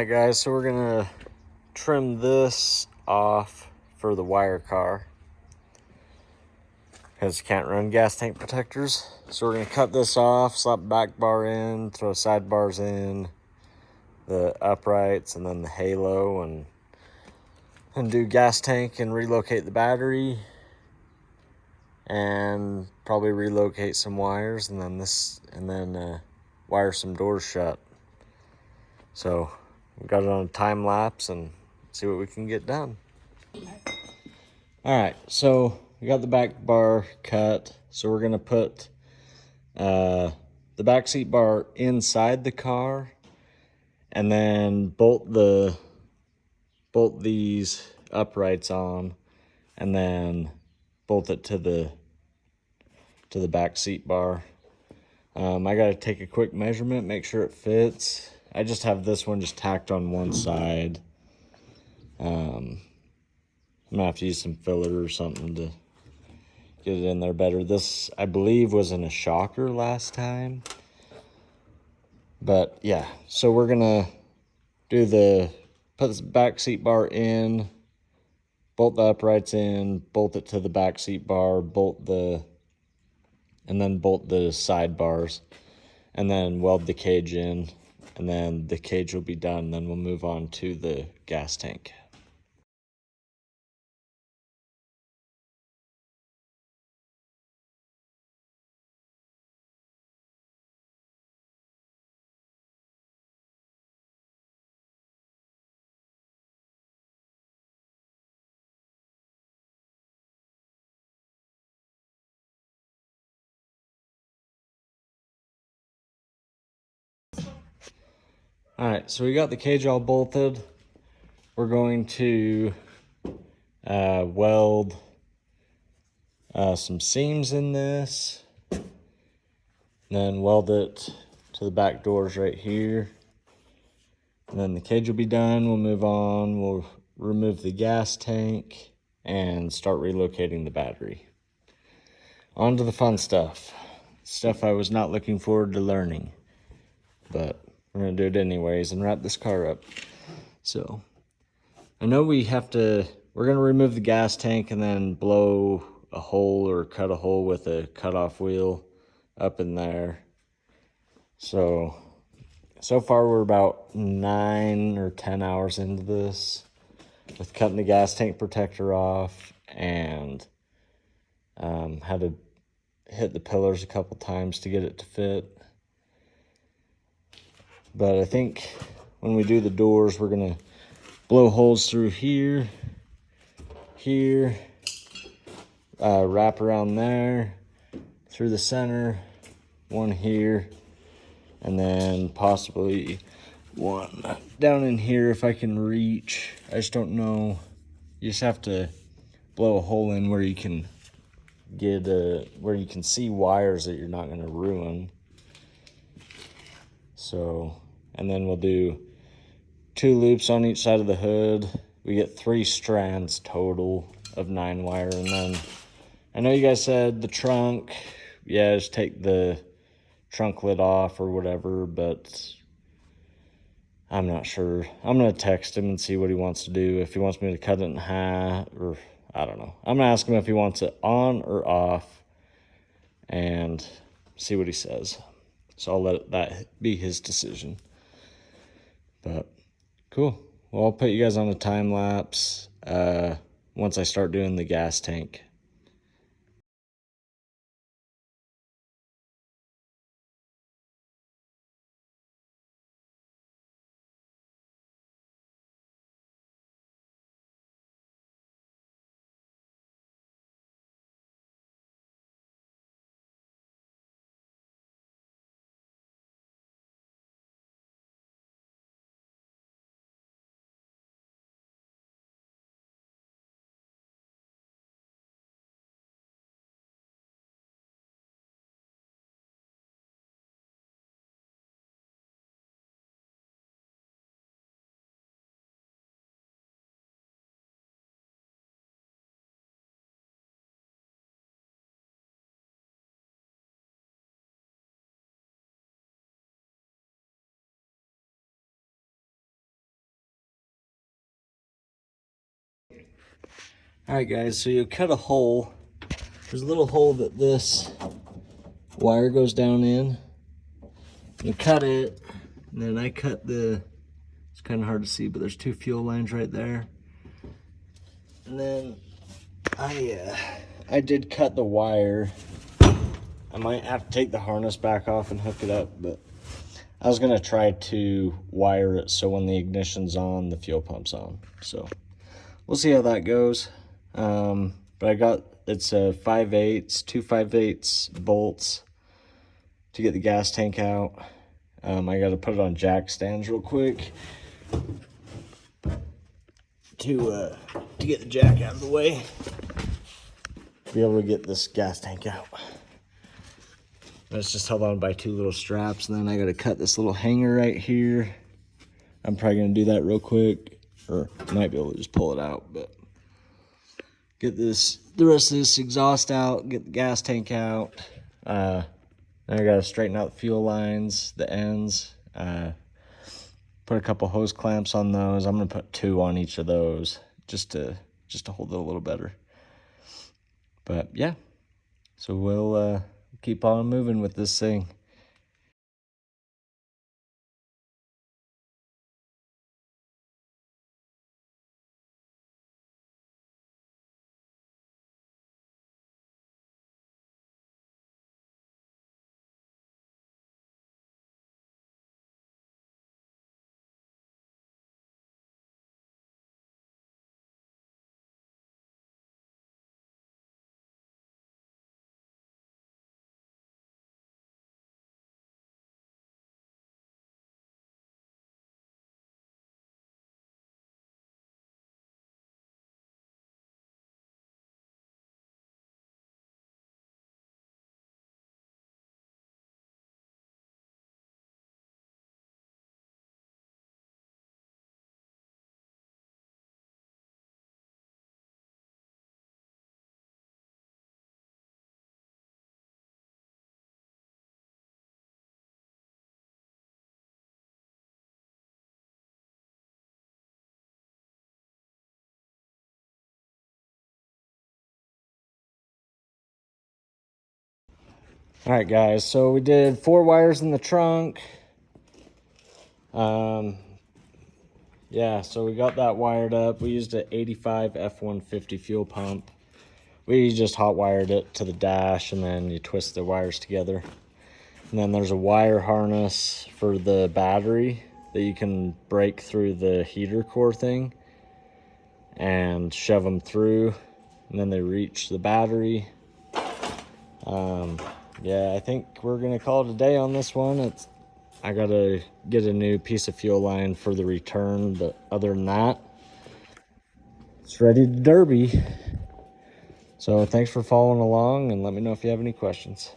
Alright guys, so we're gonna trim this off for the wire car because you can't run gas tank protectors. So we're gonna cut this off, slap back bar in, throw sidebars in, the uprights, and then the halo, and do gas tank and relocate the battery, and probably relocate some wires, and then wire some doors shut. So we got it on a time lapse and see what we can get done. All right, so we got the back bar cut. So we're gonna put the back seat bar inside the car, and then bolt these uprights on, and then bolt it to the back seat bar. I gotta take a quick measurement, make sure it fits. I just have this one just tacked on one side. I'm gonna have to use some filler or something to get it in there better. This, I believe, was in a shocker last time. But yeah, so we're gonna put the back seat bar in, bolt the uprights in, bolt it to the back seat bar, and then bolt the side bars, and then weld the cage in, and then the cage will be done. Then we'll move on to the gas tank. All right, so we got the cage all bolted. We're going to weld some seams in this, then weld it to the back doors right here. And then the cage will be done. We'll move on. We'll remove the gas tank and start relocating the battery. On to the fun stuff. Stuff I was not looking forward to learning, but we're gonna do it anyways and wrap this car up. So I know we're gonna remove the gas tank and then blow a hole or cut a hole with a cutoff wheel up in there. So far we're about 9 or 10 hours into this with cutting the gas tank protector off, and had to hit the pillars a couple times to get it to fit. But I think when we do the doors, we're gonna blow holes through here, wrap around there, through the center, one here, and then possibly one down in here if I can reach. I just don't know. You just have to blow a hole in where you can see wires that you're not going to ruin. So, and then we'll do 2 loops on each side of the hood. We get 3 strands total of 9 wire. And then I know you guys said the trunk, yeah, just take the trunk lid off or whatever, but I'm not sure. I'm gonna text him and see what he wants to do. If he wants me to cut it in half, or I don't know. I'm gonna ask him if he wants it on or off and see what he says. So I'll let that be his decision. But cool. Well, I'll put you guys on a time lapse once I start doing the gas tank. All right, guys, so you cut a hole. There's a little hole that this wire goes down in. You cut it, and then I cut it's kind of hard to see, but there's 2 fuel lines right there. And then I did cut the wire. I might have to take the harness back off and hook it up, but I was gonna try to wire it so when the ignition's on, the fuel pump's on. So we'll see how that goes. But it's a 5/8, 2 5/8 bolts to get the gas tank out. I got to put it on jack stands real quick to get the jack out of the way. Be able to get this gas tank out. And it's just held on by 2 little straps, and then I got to cut this little hanger right here. I'm probably gonna do that real quick, or might be able to just pull it out, but get the rest of this exhaust out, get the gas tank out. Then I gotta straighten out the fuel lines, the ends, put a couple hose clamps on those. I'm gonna put 2 on each of those just to hold it a little better. But yeah, so we'll keep on moving with this thing. All right, guys, so we did 4 wires in the trunk. Yeah, so we got that wired up. We used an 85 F-150 fuel pump. We just hot wired it to the dash, and then you twist the wires together. And then there's a wire harness for the battery that you can break through the heater core thing and shove them through, and then they reach the battery. Yeah, I think we're gonna call it a day on this one. I gotta get a new piece of fuel line for the return, but other than that, it's ready to derby. So thanks for following along, and let me know if you have any questions.